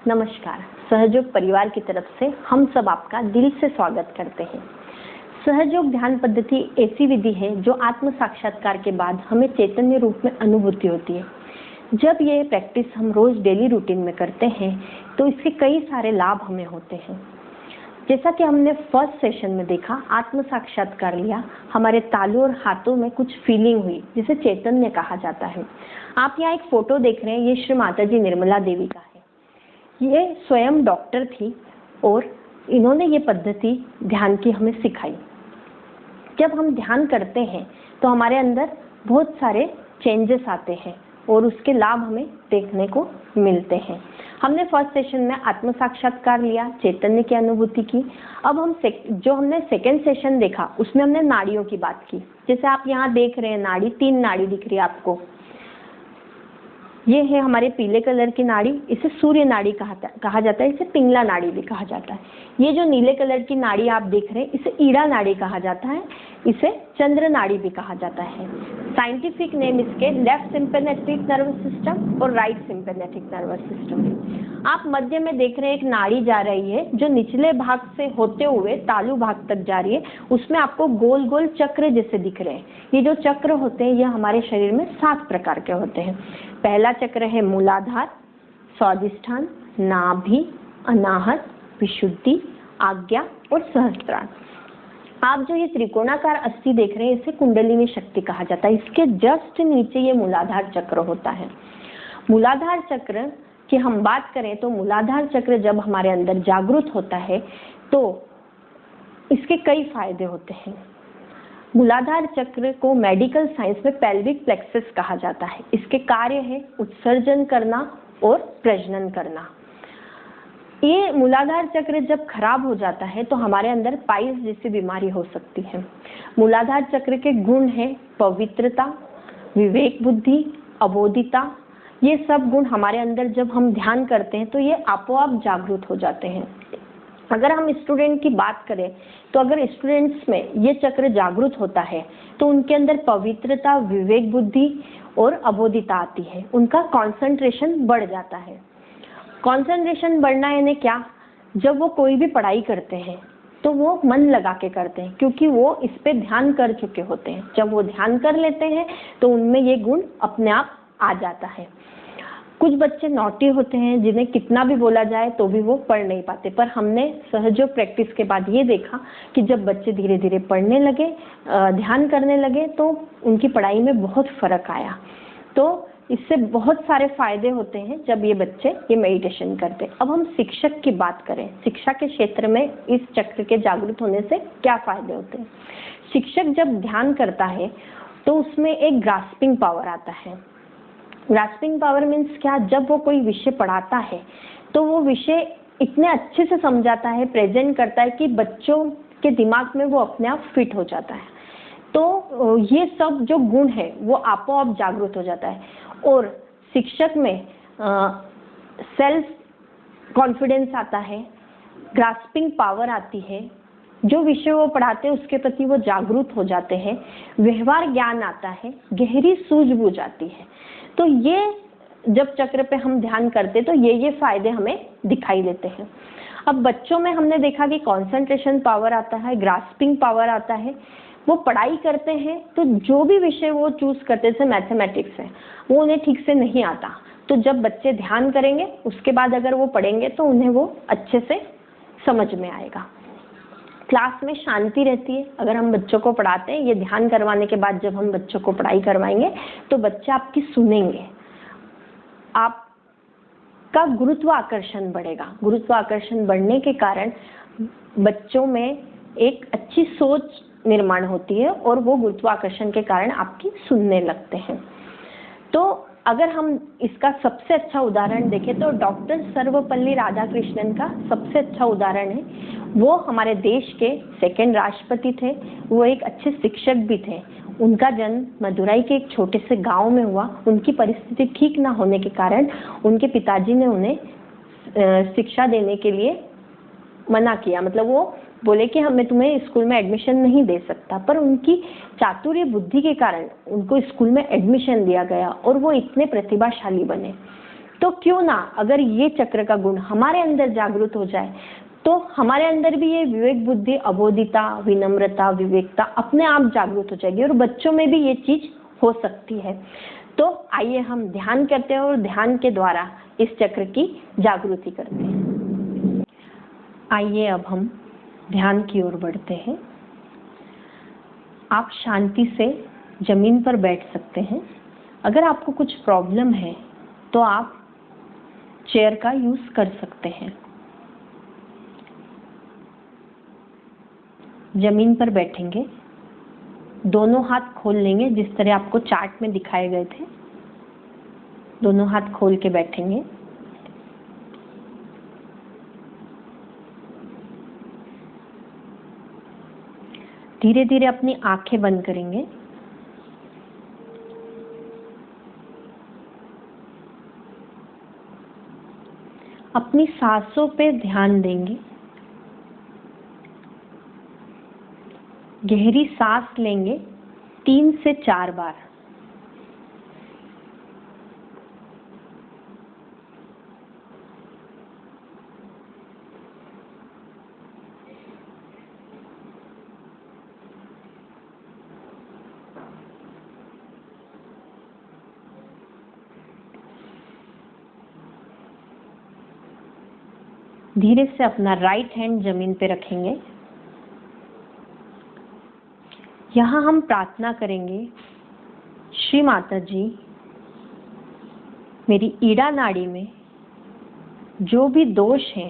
नमस्कार। सहयोग परिवार की तरफ से हम सब आपका दिल से स्वागत करते हैं। सहयोग ध्यान पद्धति ऐसी विधि है जो आत्म साक्षात्कार के बाद हमें चैतन्य रूप में अनुभूति होती है। जब ये प्रैक्टिस हम रोज डेली रूटीन में करते हैं तो इसके कई सारे लाभ हमें होते हैं। जैसा कि हमने फर्स्ट सेशन में देखा, आत्म साक्षात्कार लिया, हमारे तालू और हाथों में कुछ फीलिंग हुई जिसे चैतन्य कहा जाता है। आप यहाँ एक फोटो देख रहे हैं, ये श्री माताजी निर्मला देवी का है। ये स्वयं डॉक्टर थी और इन्होंने ये पद्धति ध्यान की हमें सिखाई। जब हम ध्यान करते हैं तो हमारे अंदर बहुत सारे चेंजेस आते हैं और उसके लाभ हमें देखने को मिलते हैं। हमने फर्स्ट सेशन में आत्म साक्षात्कार लिया, चैतन्य की अनुभूति की। अब हम जो हमने सेकंड सेशन देखा उसमें हमने नाड़ियों की बात की। जैसे आप यहाँ देख रहे हैं नाड़ी, 3 नाड़ी दिख रही है आपको। ये है हमारे पीले कलर की नाड़ी, इसे सूर्य नाड़ी कहा जाता है, इसे पिंगला नाड़ी भी कहा जाता है। ये जो नीले कलर की नाड़ी आप देख रहे हैं इसे ईड़ा नाड़ी कहा जाता है, इसे चंद्र नाड़ी भी कहा जाता है। साइंटिफिक नेम इसके लेफ्ट सिंपैथेटिक नर्वस सिस्टम और राइट सिंपैथेटिक नर्वस सिस्टम है। आप मध्य में देख रहे हैं एक नाड़ी जा रही है जो निचले भाग से होते हुए तालू भाग तक जा रही है। उसमें आपको गोल गोल चक्र जैसे दिख रहे हैं। ये जो चक्र होते हैं ये हमारे शरीर में 7 प्रकार के होते हैं। पहला चक्र है मूलाधार, स्वादिष्ठान, नाभि, अनाहत, विशुद्धि, आज्ञा और सहस्त्रार। आप जो ये त्रिकोणाकार अस्थि देख रहे हैं इसे कुंडलिनी शक्ति कहा जाता है। इसके जस्ट नीचे ये मूलाधार चक्र होता है। मूलाधार चक्र की हम बात करें तो मूलाधार चक्र जब हमारे अंदर जागृत होता है तो इसके कई फायदे होते हैं। मूलाधार चक्र को मेडिकल साइंस में पेल्विक प्लेक्सस कहा जाता है। इसके कार्य है उत्सर्जन करना और प्रजनन करना। ये मूलाधार चक्र जब खराब हो जाता है तो हमारे अंदर पाइल्स जैसी बीमारी हो सकती है। मूलाधार चक्र के गुण है पवित्रता, विवेक बुद्धि, अबोधिता। ये सब गुण हमारे अंदर जब हम ध्यान करते हैं तो ये आपोआप जागृत हो जाते हैं। अगर हम स्टूडेंट की बात करें तो अगर स्टूडेंट्स में ये चक्र जागृत होता है तो उनके अंदर पवित्रता, विवेक बुद्धि और अबोधिता आती है। उनका कंसंट्रेशन बढ़ जाता है। कंसंट्रेशन बढ़ना यानी क्या? जब वो कोई भी पढ़ाई करते हैं तो वो मन लगा के करते हैं क्योंकि वो इस पे ध्यान कर चुके होते हैं। जब वो ध्यान कर लेते हैं तो उनमें ये गुण अपने आप आ जाता है। कुछ बच्चे नॉटी होते हैं जिन्हें कितना भी बोला जाए तो भी वो पढ़ नहीं पाते, पर हमने सहयोग प्रैक्टिस के बाद ये देखा कि जब बच्चे धीरे धीरे पढ़ने लगे, ध्यान करने लगे तो उनकी पढ़ाई में बहुत फर्क आया। तो इससे बहुत सारे फायदे होते हैं जब ये बच्चे ये मेडिटेशन करते हैं। अब हम शिक्षक की बात करें, शिक्षा के क्षेत्र में इस चक्र के जागृत होने से क्या फायदे होते हैं। शिक्षक जब ध्यान करता है तो उसमें एक ग्रास्पिंग पावर आता है। ग्रास्पिंग पावर मीन्स क्या? जब वो कोई विषय पढ़ाता है तो वो विषय इतने अच्छे से समझाता है, प्रेजेंट करता है कि बच्चों के दिमाग में वो अपने आप फिट हो जाता है। तो ये सब जो गुण है वो आपो-आप जागृत हो जाता है और शिक्षक में सेल्फ कॉन्फिडेंस आता है, ग्रास्पिंग पावर आती है। जो विषय वो पढ़ाते हैं उसके प्रति वो जागरूक हो जाते हैं, व्यवहार ज्ञान आता है, गहरी सूझबूझ आती है। तो ये जब चक्र पे हम ध्यान करते तो ये फायदे हमें दिखाई देते हैं। अब बच्चों में हमने देखा कि कंसंट्रेशन पावर आता है, ग्रास्पिंग पावर आता है। वो पढ़ाई करते हैं तो जो भी विषय वो चूज करते हैं, जैसे मैथमेटिक्स है, वो उन्हें ठीक से नहीं आता। तो जब बच्चे ध्यान करेंगे उसके बाद अगर वो पढ़ेंगे तो उन्हें वो अच्छे से समझ में आएगा। क्लास में शांति रहती है। अगर हम बच्चों को पढ़ाते हैं, ये ध्यान करवाने के बाद जब हम बच्चों को पढ़ाई करवाएंगे तो बच्चे आपकी सुनेंगे। आपका गुरुत्वाकर्षण बढ़ेगा। गुरुत्वाकर्षण बढ़ने के कारण बच्चों में एक अच्छी सोच निर्माण होती है और वो गुरुत्वाकर्षण के कारण आपकी सुनने लगते हैं। तो अगर हम इसका सबसे अच्छा उदाहरण देखें तो डॉक्टर सर्वपल्ली राधाकृष्णन का सबसे अच्छा उदाहरण है। वो हमारे देश के 2nd राष्ट्रपति थे। वो एक अच्छे शिक्षक भी थे। उनका जन्म मदुराई के एक छोटे से गांव में हुआ। उनकी परिस्थिति ठीक ना होने के कारण उनके पिताजी ने उन्हें शिक्षा देने के लिए मना किया। मतलब वो बोले कि मैं तुम्हें स्कूल में एडमिशन नहीं दे सकता, पर उनकी चातुर्य बुद्धि के कारण उनको स्कूल में एडमिशन दिया गया और वो इतने प्रतिभाशाली बने। तो क्यों ना अगर ये चक्र का गुण हमारे अंदर जागृत हो जाए तो हमारे अंदर भी ये विवेक बुद्धि, अबोधिता, विनम्रता, विवेकता अपने आप जागृत हो जाएगी और बच्चों में भी ये चीज हो सकती है। तो आइए हम ध्यान करते हैं और ध्यान के द्वारा इस चक्र की जागृति करते हैं। आइए अब हम ध्यान की ओर बढ़ते हैं। आप शांति से जमीन पर बैठ सकते हैं। अगर आपको कुछ प्रॉब्लम है तो आप चेयर का यूज कर सकते हैं। जमीन पर बैठेंगे, दोनों हाथ खोल लेंगे जिस तरह आपको चार्ट में दिखाए गए थे। दोनों हाथ खोल के बैठेंगे। धीरे धीरे अपनी आंखें बंद करेंगे। अपनी सांसों पे ध्यान देंगे। गहरी सांस लेंगे 3 से 4 बार। धीरे से अपना राइट हैंड जमीन पे रखेंगे। यहाँ हम प्रार्थना करेंगे, श्री माता जी, मेरी ईड़ा नाड़ी में जो भी दोष है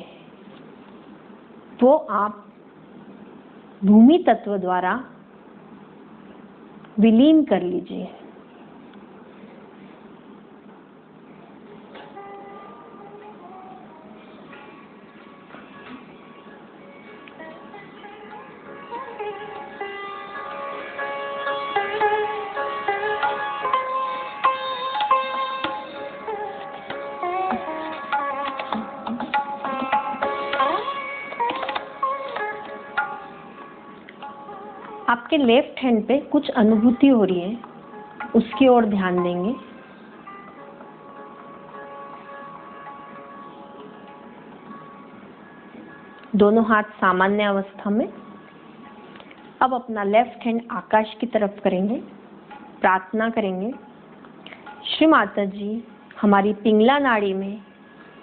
वो आप भूमि तत्व द्वारा विलीन कर लीजिए। आपके लेफ्ट हैंड पे कुछ अनुभूति हो रही है, उसकी ओर ध्यान देंगे। दोनों हाथ सामान्य अवस्था में। अब अपना लेफ्ट हैंड आकाश की तरफ करेंगे। प्रार्थना करेंगे, श्री माता जी, हमारी पिंगला नाड़ी में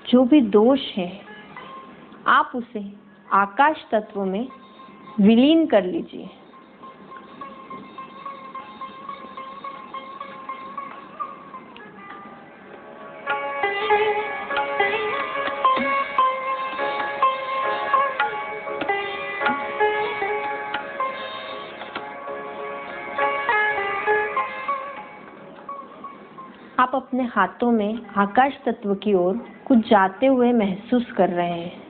जो भी दोष है आप उसे आकाश तत्व में विलीन कर लीजिए। आप अपने हाथों में आकाश तत्व की ओर कुछ जाते हुए महसूस कर रहे हैं।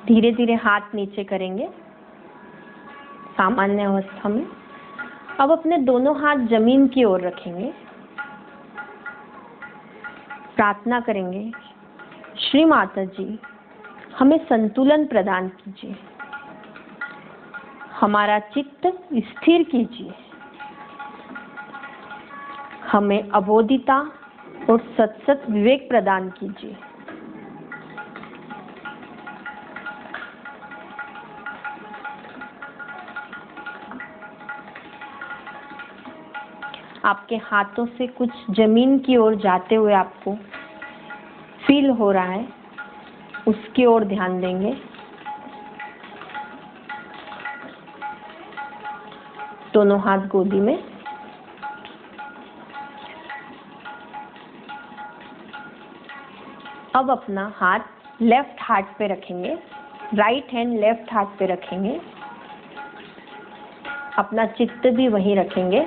धीरे धीरे हाथ नीचे करेंगे सामान्य अवस्था में। अब अपने दोनों हाथ जमीन की ओर रखेंगे। प्रार्थना करेंगे, श्री माता जी, हमें संतुलन प्रदान कीजिए, हमारा चित्त स्थिर कीजिए, हमें अबोधिता और सत विवेक प्रदान कीजिए। आपके हाथों से कुछ जमीन की ओर जाते हुए आपको फील हो रहा है, उसकी ओर ध्यान देंगे। दोनों हाथ गोदी में। अब अपना हाथ लेफ्ट हार्ट पे रखेंगे, राइट हैंड लेफ्ट हार्ट पे रखेंगे। अपना चित्त भी वहीं रखेंगे।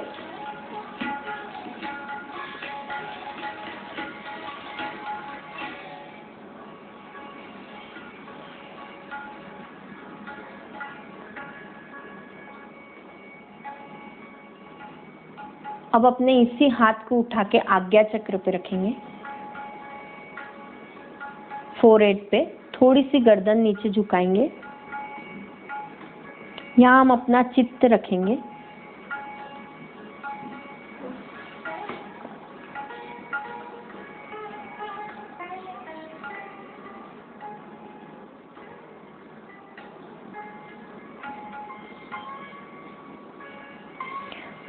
अब अपने इसी हाथ को उठा के आज्ञा चक्र पे रखेंगे। फोरहेड पे थोड़ी सी गर्दन नीचे झुकाएंगे। यहाँ हम अपना चित्त रखेंगे।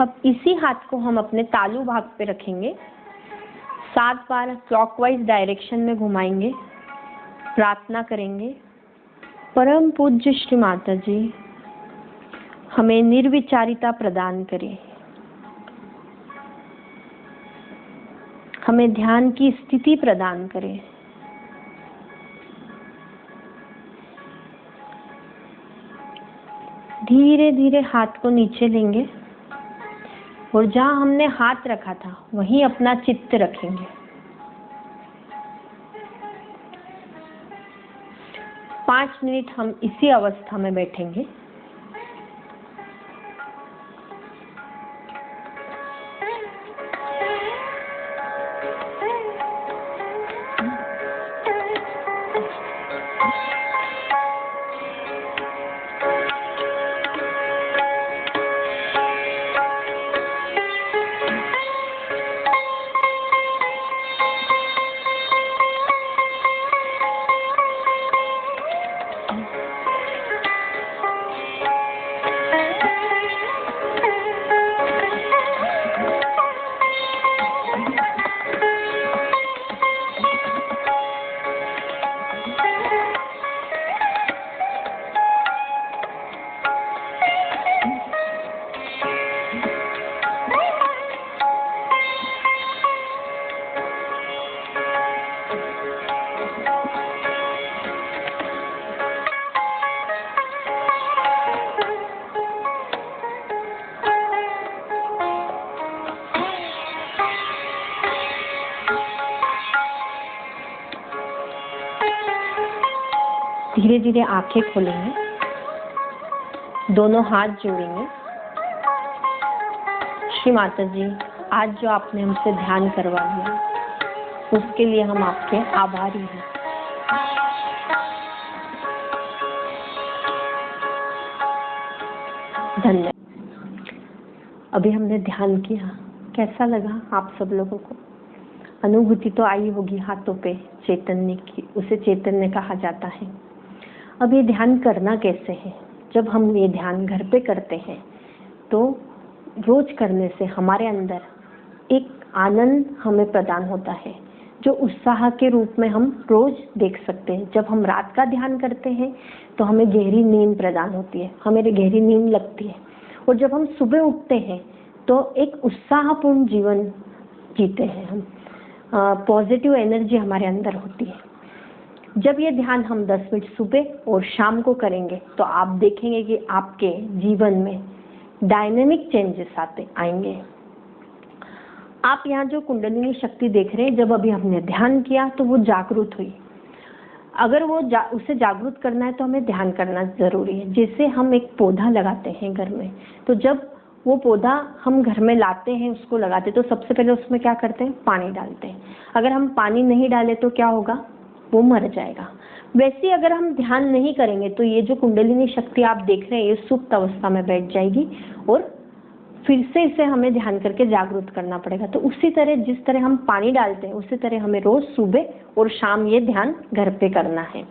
अब इसी हाथ को हम अपने तालू भाग पे रखेंगे, 7 बार क्लॉकवाइज डायरेक्शन में घुमाएंगे, प्रार्थना करेंगे, परम पूज्य श्री माता जी हमें निर्विचारिता प्रदान करें, हमें ध्यान की स्थिति प्रदान करें। धीरे धीरे हाथ को नीचे लेंगे और जहां हमने हाथ रखा था वहीं अपना चित्त रखेंगे। 5 मिनट हम इसी अवस्था में बैठेंगे। धीरे धीरे आंखें खोलेंगे, दोनों हाथ जोड़ेंगे। श्री माता जी, आज जो आपने हमसे ध्यान करवा लिया उसके लिए हम आपके आभारी हैं। धन्यवाद। अभी हमने ध्यान किया, कैसा लगा आप सब लोगों को? अनुभूति तो आई होगी हाथों पे चैतन्य की, उसे चैतन्य कहा जाता है। अब ये ध्यान करना कैसे है? जब हम ये ध्यान घर पे करते हैं तो रोज करने से हमारे अंदर एक आनंद हमें प्रदान होता है, जो उत्साह के रूप में हम रोज देख सकते हैं। जब हम रात का ध्यान करते हैं तो हमें गहरी नींद प्रदान होती है, हमें गहरी नींद लगती है, और जब हम सुबह उठते हैं तो एक उत्साहपूर्ण जीवन जीते हैं हम, पॉजिटिव एनर्जी हमारे अंदर होती है। जब ये ध्यान हम 10 मिनट सुबह और शाम को करेंगे तो आप देखेंगे कि आपके जीवन में डायनेमिक चेंजेस आएंगे। आप यहाँ जो कुंडलिनी शक्ति देख रहे हैं, जब अभी हमने ध्यान किया तो वो जागृत हुई। अगर वो उसे जागृत करना है तो हमें ध्यान करना जरूरी है। जैसे हम एक पौधा लगाते हैं घर में, तो जब वो पौधा हम घर में लाते हैं, उसको लगाते तो सबसे पहले उसमें क्या करते हैं? पानी डालते हैं। अगर हम पानी नहीं डालें तो क्या होगा? वो मर जाएगा। वैसे ही अगर हम ध्यान नहीं करेंगे तो ये जो कुंडलिनी शक्ति आप देख रहे हैं ये सुप्त अवस्था में बैठ जाएगी और फिर से इसे हमें ध्यान करके जागृत करना पड़ेगा। तो उसी तरह जिस तरह हम पानी डालते हैं उसी तरह हमें रोज सुबह और शाम ये ध्यान घर पे करना है।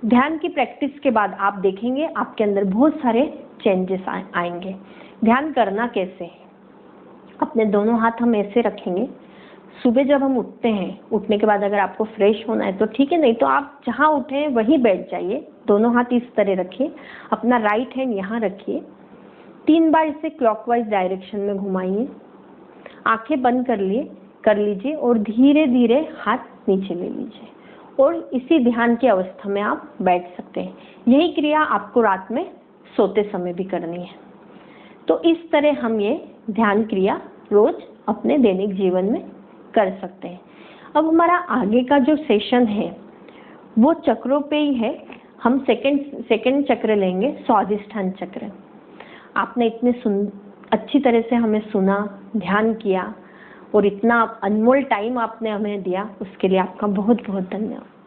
ध्यान की प्रैक्टिस के बाद आप देखेंगे आपके अंदर बहुत सारे चेंजेस आएंगे। ध्यान करना कैसे है? अपने दोनों हाथ हम ऐसे रखेंगे। सुबह जब हम उठते हैं, उठने के बाद अगर आपको फ्रेश होना है तो ठीक है, नहीं तो आप जहाँ उठे हैं वहीं बैठ जाइए। दोनों हाथ इस तरह रखिए, अपना राइट हैंड यहाँ रखिए, 3 बार इसे क्लॉकवाइज डायरेक्शन में घुमाइए, आंखें बंद कर लीजिए और धीरे धीरे हाथ नीचे ले लीजिए और इसी ध्यान की अवस्था में आप बैठ सकते हैं। यही क्रिया आपको रात में सोते समय भी करनी है। तो इस तरह हम ये ध्यान क्रिया रोज अपने दैनिक जीवन में कर सकते हैं। अब हमारा आगे का जो सेशन है वो चक्रों पे ही है। हम सेकंड चक्र लेंगे, स्वाधिष्ठान चक्र। आपने इतने अच्छी तरह से हमें सुना, ध्यान किया और इतना अनमोल टाइम आपने हमें दिया, उसके लिए आपका बहुत बहुत धन्यवाद।